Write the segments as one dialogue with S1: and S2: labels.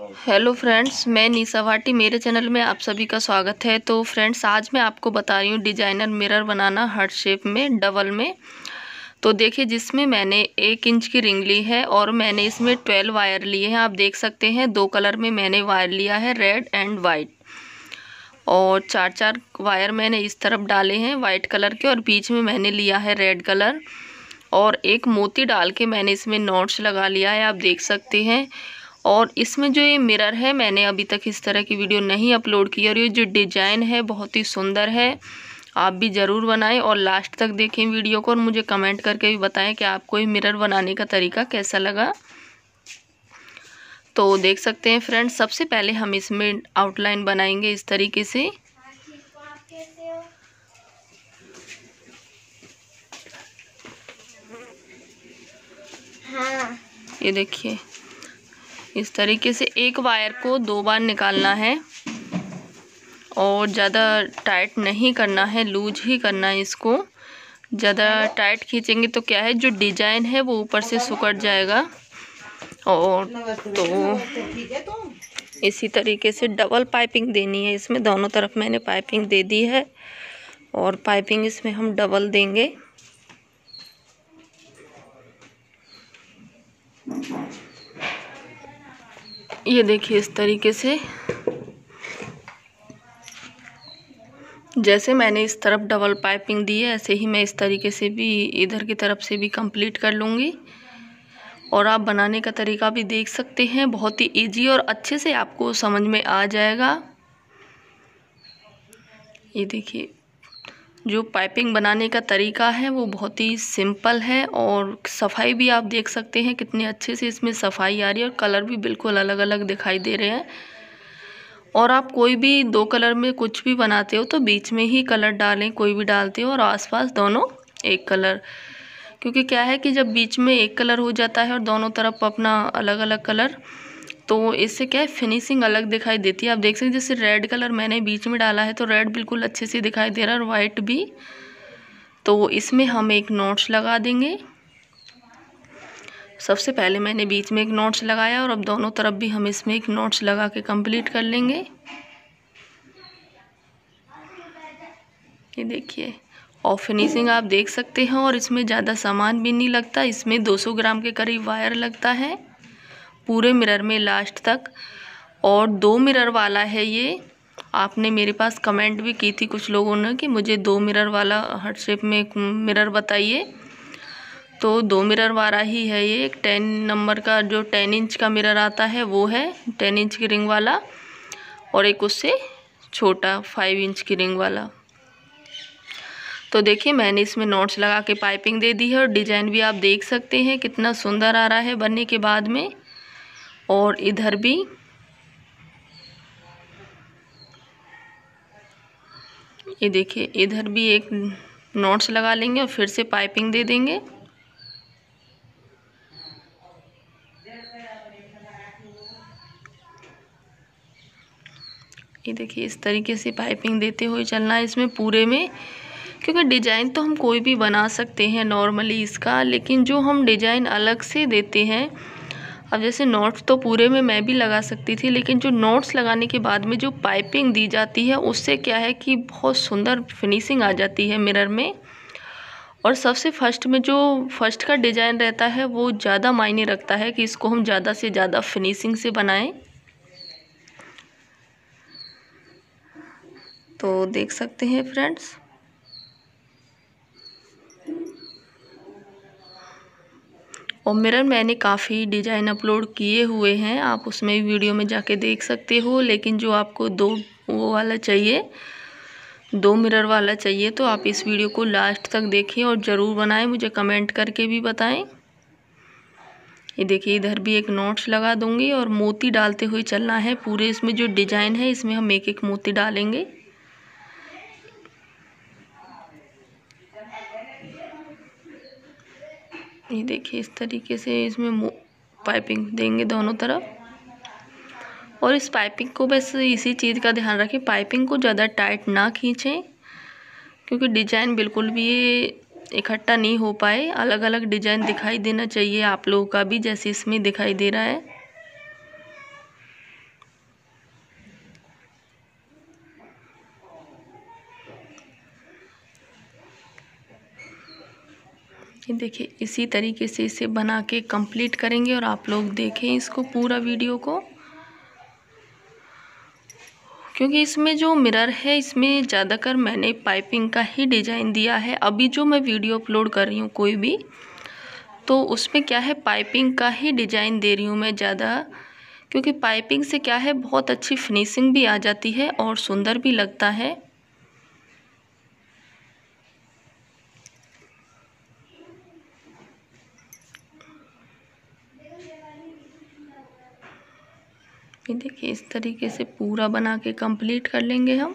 S1: Hello friends, मैं निशा भाटी, मेरे channel में आप सभी का स्वागत है। तो फ्रेंड्स, आज मैं आपको बता रही हूँ डिजाइनर मिरर बनाना हार्ट शेप में, डबल में। तो देखिए, जिसमें मैंने 1 इंच की रिंग ली है और मैंने इसमें 12 वायर लिए हैं। आप देख सकते हैं 2 कलर में मैंने वायर लिया है, रेड एंड वाइट। और 4-4 वायर मैंने इस तरफ डाले हैं वाइट कलर के, और बीच में मैंने लिया है रेड कलर। और एक मोती डाल के मैंने इसमें नॉट्स लगा लिया है, आप देख सकते हैं। और इसमें जो ये मिरर है, मैंने अभी तक इस तरह की वीडियो नहीं अपलोड की, और ये जो डिज़ाइन है बहुत ही सुंदर है। आप भी ज़रूर बनाएं और लास्ट तक देखें वीडियो को, और मुझे कमेंट करके भी बताएं कि आपको ये मिरर बनाने का तरीका कैसा लगा। तो देख सकते हैं फ्रेंड्स, सबसे पहले हम इसमें आउटलाइन बनाएंगे इस तरीके से। ये देखिए, इस तरीके से एक वायर को 2 बार निकालना है, और ज़्यादा टाइट नहीं करना है, लूज ही करना है इसको। ज़्यादा टाइट खींचेंगे तो क्या है, जो डिजाइन है वो ऊपर से सिकुड़ जाएगा। और तो इसी तरीके से डबल पाइपिंग देनी है इसमें, दोनों तरफ मैंने पाइपिंग दे दी है, और पाइपिंग इसमें हम डबल देंगे। ये देखिए, इस तरीके से जैसे मैंने इस तरफ डबल पाइपिंग दी है, ऐसे ही मैं इस तरीके से भी इधर की तरफ से भी कंप्लीट कर लूँगी। और आप बनाने का तरीका भी देख सकते हैं, बहुत ही इजी और अच्छे से आपको समझ में आ जाएगा। ये देखिए, जो पाइपिंग बनाने का तरीका है वो बहुत ही सिंपल है, और सफाई भी आप देख सकते हैं कितने अच्छे से इसमें सफाई आ रही है, और कलर भी बिल्कुल अलग अलग दिखाई दे रहे हैं। और आप कोई भी 2 कलर में कुछ भी बनाते हो तो बीच में ही कलर डालें, कोई भी डालते हो, और आसपास दोनों एक कलर। क्योंकि क्या है कि जब बीच में एक कलर हो जाता है और दोनों तरफ अपना अलग अलग कलर, तो इससे क्या है, फिनिशिंग अलग दिखाई देती है। आप देख सकते हैं, जैसे रेड कलर मैंने बीच में डाला है तो रेड बिल्कुल अच्छे से दिखाई दे रहा है, और वाइट भी। तो इसमें हम एक नॉट्स लगा देंगे। सबसे पहले मैंने बीच में एक नॉट्स लगाया, और अब दोनों तरफ भी हम इसमें एक नॉट्स लगा के कंप्लीट कर लेंगे। ये देखिए, और फिनिशिंग आप देख सकते हैं, और इसमें ज़्यादा सामान भी नहीं लगता। इसमें 200 ग्राम के करीब वायर लगता है पूरे मिरर में लास्ट तक, और 2 मिरर वाला है ये। आपने मेरे पास कमेंट भी की थी कुछ लोगों ने कि मुझे 2 मिरर वाला हार्ट शेप में एक मिरर बताइए। तो 2 मिरर वाला ही है ये। एक 10 नंबर का, जो 10 इंच का मिरर आता है वो है, 10 इंच की रिंग वाला, और एक उससे छोटा 5 इंच की रिंग वाला। तो देखिए, मैंने इसमें नॉट्स लगा के पाइपिंग दे दी है, और डिजाइन भी आप देख सकते हैं कितना सुंदर आ रहा है बनने के बाद में। और इधर भी ये देखिए, इधर भी एक नॉट्स लगा लेंगे और फिर से पाइपिंग दे देंगे। ये देखिए, इस तरीके से पाइपिंग देते हुए चलना है इसमें पूरे में। क्योंकि डिजाइन तो हम कोई भी बना सकते हैं नॉर्मली इसका, लेकिन जो हम डिजाइन अलग से देते हैं, अब जैसे नॉट्स तो पूरे में मैं भी लगा सकती थी, लेकिन जो नॉट्स लगाने के बाद में जो पाइपिंग दी जाती है, उससे क्या है कि बहुत सुंदर फिनिशिंग आ जाती है मिरर में। और सबसे फर्स्ट में जो फर्स्ट का डिजाइन रहता है वो ज़्यादा मायने रखता है कि इसको हम ज़्यादा से ज़्यादा फिनिशिंग से बनाएं। तो देख सकते हैं फ्रेंड्स, और मिरर मैंने काफ़ी डिज़ाइन अपलोड किए हुए हैं, आप उसमें वीडियो में जाके देख सकते हो। लेकिन जो आपको 2 वो वाला चाहिए, 2 मिरर वाला चाहिए, तो आप इस वीडियो को लास्ट तक देखें और ज़रूर बनाएं, मुझे कमेंट करके भी बताएं। ये देखिए, इधर भी एक नॉट्स लगा दूंगी, और मोती डालते हुए चलना है पूरे। इसमें जो डिज़ाइन है इसमें हम एक एक मोती डालेंगे। ये देखिए, इस तरीके से इसमें पाइपिंग देंगे दोनों तरफ। और इस पाइपिंग को बस इसी चीज़ का ध्यान रखें, पाइपिंग को ज़्यादा टाइट ना खींचें, क्योंकि डिजाइन बिल्कुल भी इकट्ठा नहीं हो पाए। अलग अलग डिजाइन दिखाई देना चाहिए आप लोगों का भी, जैसे इसमें दिखाई दे रहा है। ये देखिए इसी तरीके से इसे बना के कंप्लीट करेंगे और आप लोग देखें इसको पूरा वीडियो को, क्योंकि इसमें जो मिरर है इसमें ज़्यादातर मैंने पाइपिंग का ही डिज़ाइन दिया है। अभी जो मैं वीडियो अपलोड कर रही हूँ कोई भी, तो उसमें क्या है पाइपिंग का ही डिज़ाइन दे रही हूँ मैं ज़्यादा, क्योंकि पाइपिंग से क्या है बहुत अच्छी फिनिशिंग भी आ जाती है और सुंदर भी लगता है। ये देखिए इस तरीके से पूरा बना के कंप्लीट कर लेंगे हम।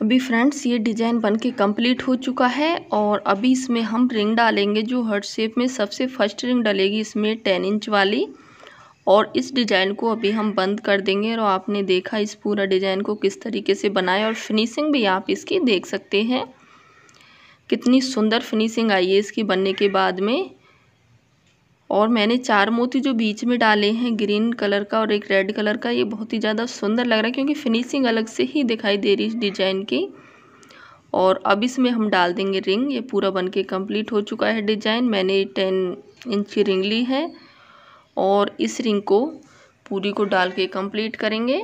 S1: अभी फ्रेंड्स ये डिज़ाइन बनके कंप्लीट हो चुका है और अभी इसमें हम रिंग डालेंगे। जो हार्ट शेप में सबसे फर्स्ट रिंग डलेगी इसमें 10 इंच वाली, और इस डिज़ाइन को अभी हम बंद कर देंगे। और आपने देखा इस पूरा डिज़ाइन को किस तरीके से बनाया, और फिनिशिंग भी आप इसकी देख सकते हैं कितनी सुंदर फिनिशिंग आई है इसकी बनने के बाद में। और मैंने 4 मोती जो बीच में डाले हैं ग्रीन कलर का और एक रेड कलर का, ये बहुत ही ज़्यादा सुंदर लग रहा है क्योंकि फिनिशिंग अलग से ही दिखाई दे रही है इस डिज़ाइन की। और अब इसमें हम डाल देंगे रिंग। ये पूरा बनके कंप्लीट हो चुका है डिज़ाइन। मैंने 10 इंच की रिंग ली है और इस रिंग को पूरी को डाल के कंप्लीट करेंगे।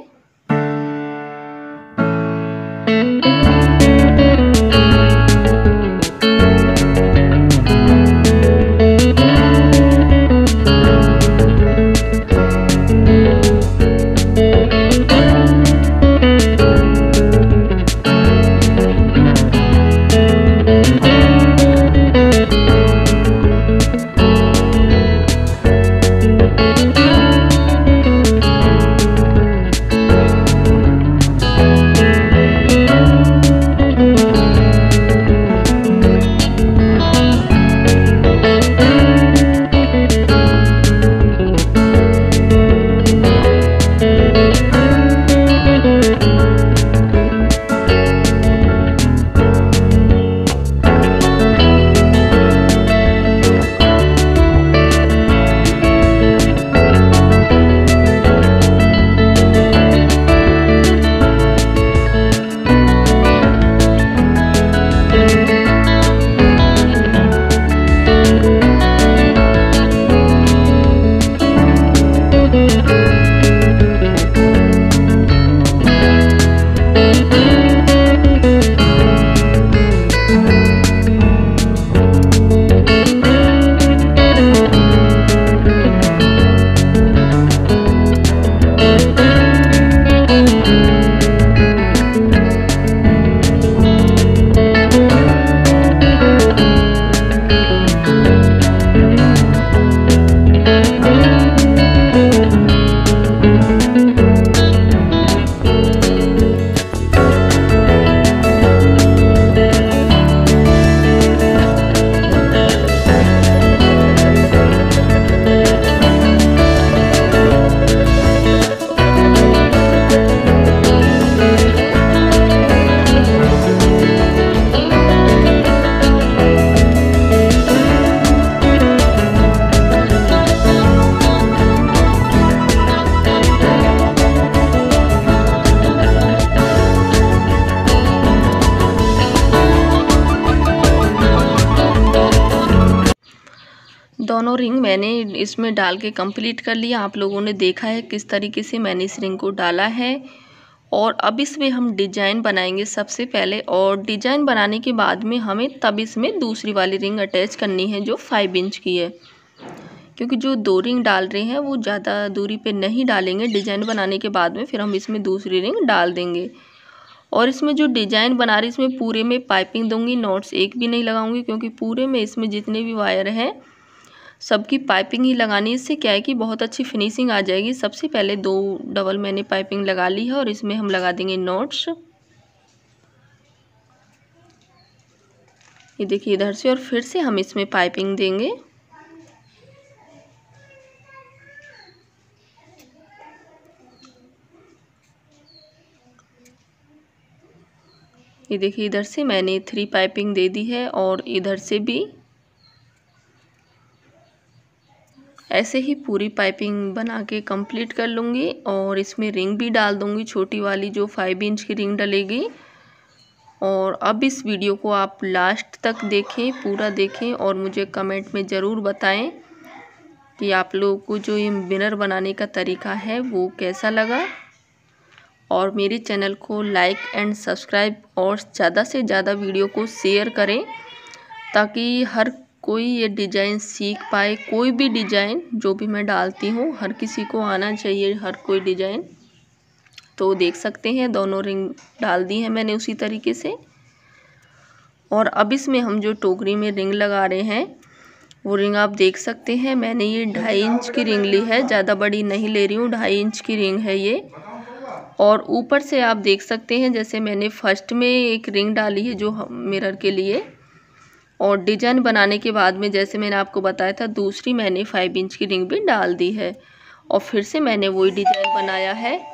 S1: दोनों रिंग मैंने इसमें डाल के कंप्लीट कर लिया। आप लोगों ने देखा है किस तरीके से मैंने इस रिंग को डाला है। और अब इसमें हम डिजाइन बनाएंगे सबसे पहले, और डिजाइन बनाने के बाद में हमें तब इसमें दूसरी वाली रिंग अटैच करनी है जो 5 इंच की है, क्योंकि जो 2 रिंग डाल रहे हैं वो ज़्यादा दूरी पे नहीं डालेंगे। डिजाइन बनाने के बाद में फिर हम इसमें दूसरी रिंग डाल देंगे। और इसमें जो डिजाइन बना रही इसमें पूरे में पाइपिंग दूंगी, नॉट्स एक भी नहीं लगाऊंगी, क्योंकि पूरे में इसमें जितने भी वायर हैं सबकी पाइपिंग ही लगानी। इससे क्या है कि बहुत अच्छी फिनिशिंग आ जाएगी। सबसे पहले 2 डबल मैंने पाइपिंग लगा ली है और इसमें हम लगा देंगे नॉट्स। ये देखिए इधर से, और फिर से हम इसमें पाइपिंग देंगे। ये देखिए इधर से मैंने 3 पाइपिंग दे दी है और इधर से भी ऐसे ही पूरी पाइपिंग बना के कंप्लीट कर लूँगी। और इसमें रिंग भी डाल दूँगी, छोटी वाली जो 5 इंच की रिंग डलेगी। और अब इस वीडियो को आप लास्ट तक देखें, पूरा देखें, और मुझे कमेंट में ज़रूर बताएं कि आप लोगों को जो ये मिरर बनाने का तरीका है वो कैसा लगा। और मेरे चैनल को लाइक एंड सब्सक्राइब और ज़्यादा से ज़्यादा वीडियो को शेयर करें, ताकि हर कोई ये डिज़ाइन सीख पाए। कोई भी डिज़ाइन जो भी मैं डालती हूँ हर किसी को आना चाहिए, हर कोई डिज़ाइन। तो देख सकते हैं दोनों रिंग डाल दी है मैंने उसी तरीके से। और अब इसमें हम जो टोकरी में रिंग लगा रहे हैं वो रिंग आप देख सकते हैं। मैंने ये 2.5 इंच की रिंग ली है, ज़्यादा बड़ी नहीं ले रही हूँ, 2.5 इंच की रिंग है ये। और ऊपर से आप देख सकते हैं जैसे मैंने फर्स्ट में एक रिंग डाली है जो मिरर के लिए, और डिजाइन बनाने के बाद में जैसे मैंने आपको बताया था दूसरी मैंने 5 इंच की रिंग भी डाल दी है। और फिर से मैंने वही डिज़ाइन बनाया है।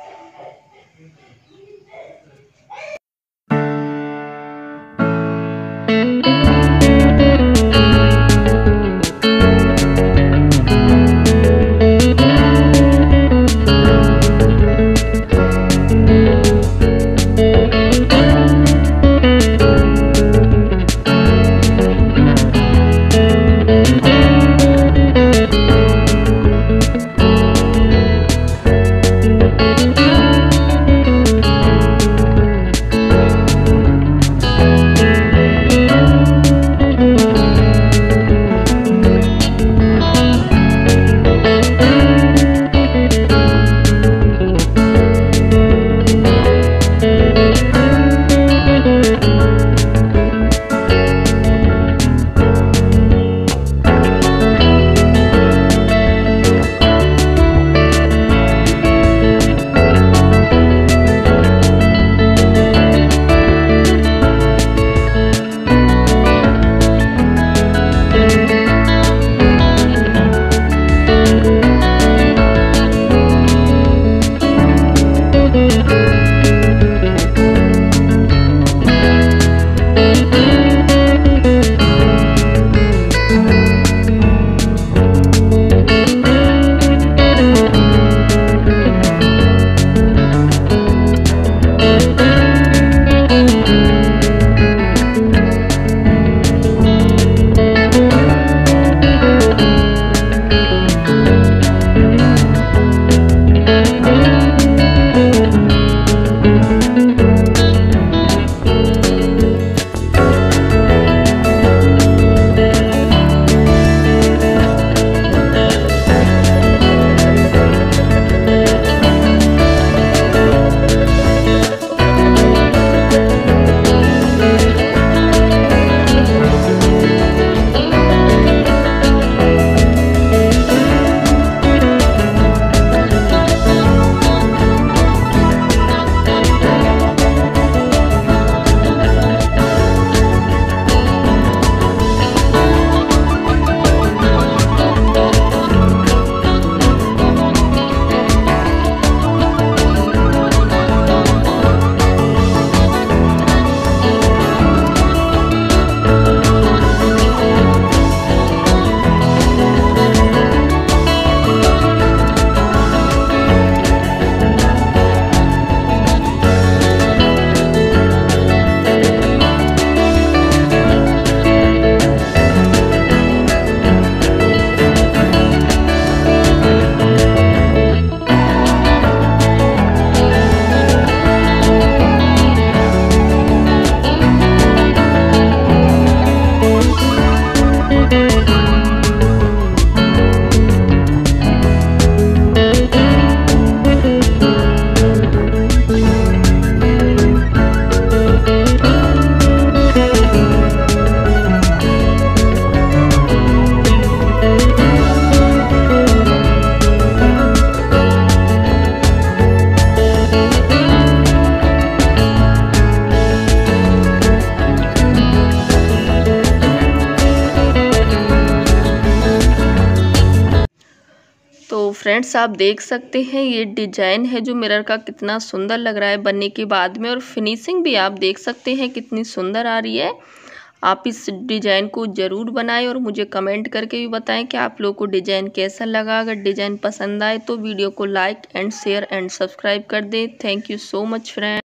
S1: तो फ्रेंड्स आप देख सकते हैं ये डिजाइन है जो मिरर का कितना सुंदर लग रहा है बनने के बाद में, और फिनिशिंग भी आप देख सकते हैं कितनी सुंदर आ रही है। आप इस डिज़ाइन को ज़रूर बनाएं और मुझे कमेंट करके भी बताएं कि आप लोग को डिज़ाइन कैसा लगा। अगर डिज़ाइन पसंद आए तो वीडियो को like and share and subscribe कर दें। Thank you so much friends.